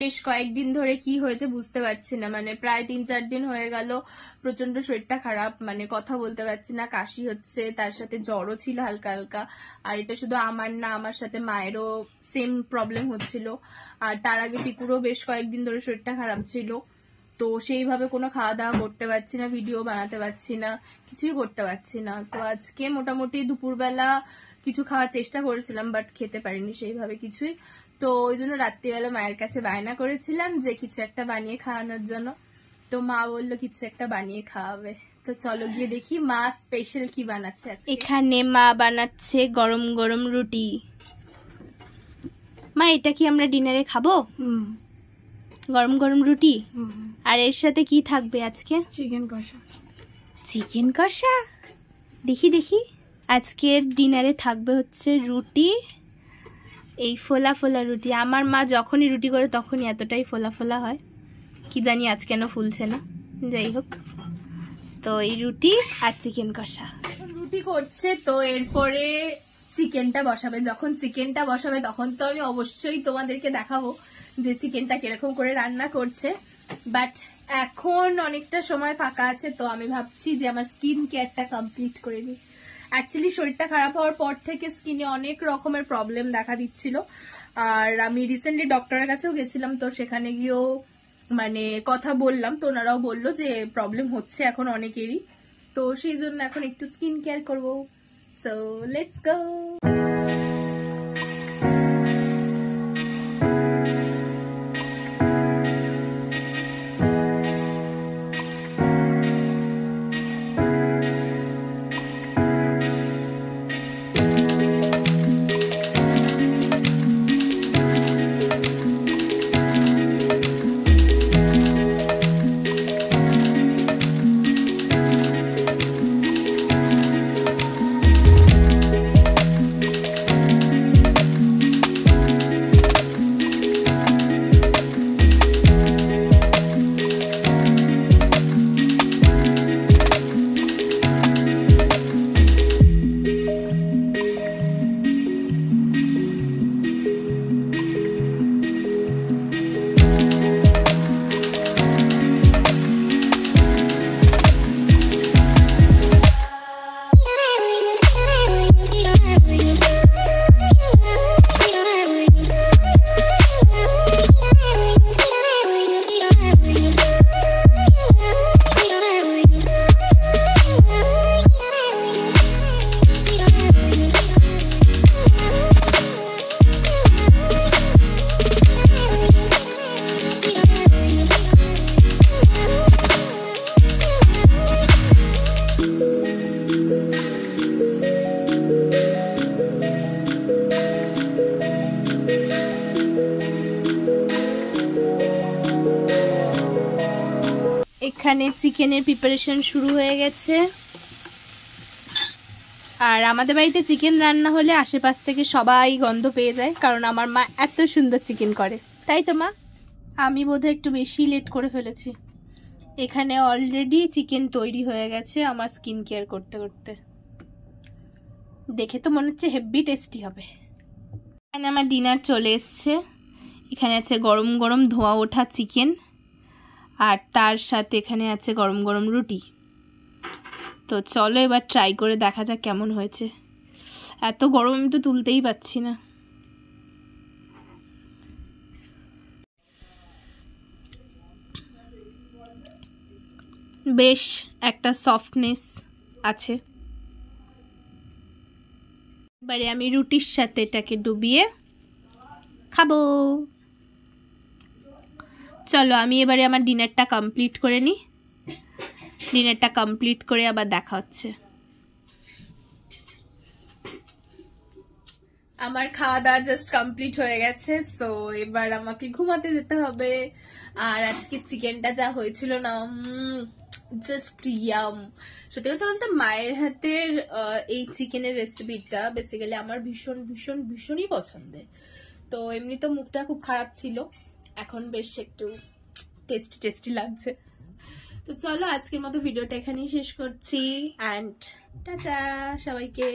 বেশ কয়েকদিন ধরে কি হয়েছে বুঝতে পারছি না, মানে প্রায় 3-4 দিন হয়ে গেল প্রচন্ড শরীরটা খারাপ, মানে কথা বলতে পারছি না, কাশি হচ্ছে, তার সাথে জ্বরও ছিল হালকা হালকা। আর এটা শুধু আমার না, আমার সাথে মায়েরও সেম প্রবলেম হচ্ছিল। আর তার আগে পিকুরও বেশ কয়েকদিন ধরে শরীরটা খারাপ ছিল, তো সেইভাবে কোনো খাওয়া দাওয়া করতে পারছি না, ভিডিও বানাতে পারছি না, কিছুই করতে পারছি না। তো আজকে মোটামুটি দুপুরবেলা কিছু খাওয়ার চেষ্টা করেছিলাম, বাট খেতে পারিনি সেইভাবে কিছুই। তো ওই জন্য রাত্রিবেলা মায়ের কাছে বায়না করেছিলাম যে কিছু একটা বানিয়ে খাওয়ানোর জন্য। তো মা বললো কিছু একটা বানিয়ে খাওয়াবে। তো চলো গিয়ে দেখি মা স্পেশাল কি বানাচ্ছে। এখানে মা বানাচ্ছে গরম গরম রুটি। মা এটা কি আমরা ডিনারে খাবো? গরম গরম রুটি। আর এর সাথে কি থাকবে আজকে? চিকেন কষা। চিকেন কষা? দেখি দেখি। আজকের ডিনারে থাকবে হচ্ছে রুটি, এই ফোলা ফোলা রুটি। আমার মা যখনই রুটি করে তখনই এতটাই ফোলা ফোলা হয়, কি জানি আজ কেন ফুলছে না। যাই হোক, তো এই রুটি আর চিকেন কষা। রুটি করছে, তো এরপরে চিকেনটা বসাবে। যখন চিকেনটা বসাবে তখন তো আমি অবশ্যই তোমাদেরকে দেখাবো যে চিকেনটা কিরকম করে রান্না করছে। বাট এখন অনেকটা সময় ফাঁকা আছে, তো আমি ভাবছি যে আমার স্কিন কেয়ারটা কমপ্লিট করে নিই। অ্যাকচুয়ালি শরীরটা খারাপ হওয়ার পর থেকে স্কিনে অনেক রকমের প্রবলেম দেখা দিচ্ছিল। আর আমি রিসেন্টলি ডক্টরের কাছেও গেছিলাম, তো সেখানে গিয়েও মানে কথা বললাম, তো ওনারাও বললো যে প্রবলেম হচ্ছে এখন অনেকেরই। তো সেই জন্য এখন একটু স্কিন কেয়ার করবো। So let's go. এখানে চিকেনের প্রিপারেশন শুরু হয়ে গেছে। আর আমাদের বাড়িতে চিকেন রান্না হলে আশেপাশ থেকে সবাই গন্ধ পেয়ে যায়, কারণ আমার মা এত সুন্দর চিকেন করে। তাই তো মা? আমি বোধহয় একটু বেশি লেট করে ফেলেছি। এখানে অলরেডি চিকেন তৈরি হয়ে গেছে আমার স্কিন কেয়ার করতে করতে। দেখে তো মনে হচ্ছে হেভি টেস্টি হবে। এখানে আমার ডিনার চলে এসছে। এখানে আছে গরম গরম ধোয়া ওঠা চিকেন, আর তার সাথে এখানে আছে গরম গরম রুটি। তো চলো এবার ট্রাই করে দেখা যাক কেমন হয়েছে। এত গরম আমি তো তুলতেই পাচ্ছি না। বেশ একটা সফটনেস আছে। এবারে আমি রুটির সাথে এটাকে ডুবিয়ে খাবো। চলো আমি এবারে আমার ডিনারটা কমপ্লিট করে নিই। ডিনারটা কমপ্লিট করে আবার দেখা হচ্ছে। আমার খাওয়া দাওয়া জাস্ট কমপ্লিট হয়ে গেছে, সো এবার আমাকে ঘুমাতে যেতে হবে। আর আজকে চিকেনটা যা হয়েছিল না, জাস্ট ইয়াম। সত্যি কথা বলতে মায়ের হাতের এই চিকেনের রেসিপিটা বেসিক্যালি আমার ভীষণ ভীষণ ভীষণই পছন্দের। তো এমনি তো মুখটা খুব খারাপ ছিল, এখন বেশ একটু টেস্টি টেস্টি লাগছে। তো চলো আজকের মতো ভিডিওটা এখানেই শেষ করছি, অ্যান্ড টাটা সবাইকে।